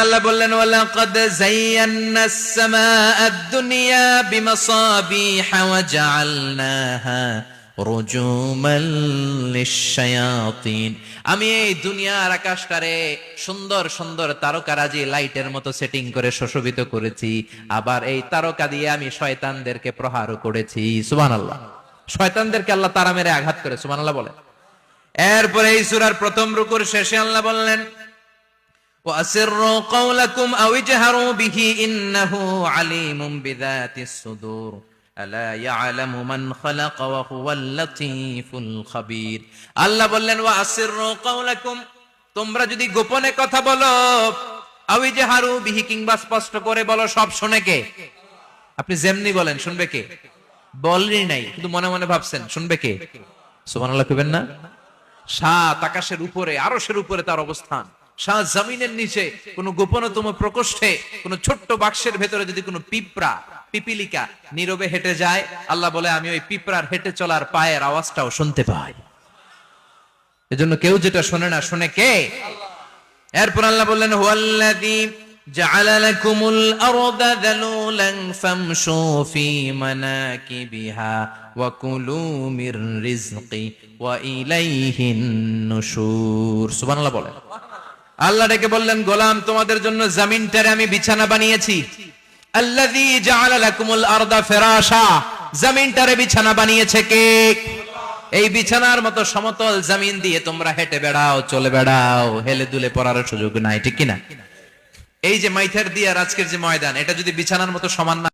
আল্লাহ বললেন ওয়ালাকাদ যায়্যানাস সামাআদ দুনিয়া বিমাসাবিহা ওয়া জাআলনাহা রুজুমান লিশ-শায়াতিন। আমি এই দুনিয়ার আকাশটারে সুন্দর সুন্দর তারকারাজি লাইটের মতো সেটিং করে সুশোভিত করেছি, আবার এই তারকা দিয়ে আমি শয়তানদেরকে প্রহারও করেছি। সুবহানাল্লাহ। শয়তানদেরকে আল্লাহ তারা মেরে আঘাত করে। সুবহানাল্লাহ বলে। এরপরে এই সূরার প্রথম রুকুর শেষে আল্লাহ বললেন وَأَسِرُّوا قَوْلَكُمْ أَوْ اجْهَرُوا بِهِ إِنَّهُ عَلِيمٌ بِذَاتِ الصُّدُورِ أَلَا يَعْلَمُ مَنْ خَلَقَ وَهُوَ اللَّطِيفُ الْخَبِيرُ। আল্লাহ বললেন وَأَسِرُّوا قَوْلَكُمْ, তোমরা যদি গোপনে কথা বলো, আও ইজহারু বিহি, কিংবা স্পষ্ট করে বলো, সব শুনে কে? আপনি যেমনি বলেন শুনবে কে? বলেনই নাই, শুধু মনে মনে ভাবছেন, শুনবে কে? সুবহানাল্লাহ কইবেন না? সাত আকাশের উপরে, আরশের উপরে তার অবস্থান, সাত জমিনের নিচে কোন গোপনতম প্রকোষ্ঠে, কোন ছোট্ট বাক্সের ভেতরে যদি কোনো পিঁপড়া, পিপিলিকা নীরবে হেঁটে যায়, আল্লাহ বলে আমি ওই পিঁপড়ার হেঁটে চলার পায়ের আওয়াজটাও শুনতে পাই। এজন্য কেউ যেটা শোনে না, শুনে কে? এরপর আল্লাহ বললেন হুয়াল্লাযী জাআলা লাকুমুল আরদা যালুলান ফামশু ফি মানাকিবিহা ওয়া কুলু মির রিজকি ওয়া ইলাইহিন নুশুর। সুবহানাল্লাহ বলেন। আল্লাহ ডেকে বললেন গোলাম, তোমাদের জন্য জমিনটারে আমি বিছানা বানিয়েছি। আল্লাযী জাআলা লাকুমুল আরদা ফিরাশা, জমিনটারে বিছানা বানিয়েছে কে? এই বিছানার মতো সমতল জমিন দিয়ে তোমরা হেঁটে বেড়াও, চলে বেড়াও, হেলে দুলে পড়ার সুযোগ নাই, ঠিক কিনা? এই যে মাইথার দিয়ে আজকের যে ময়দান, এটা যদি বিছানার মতো সমান না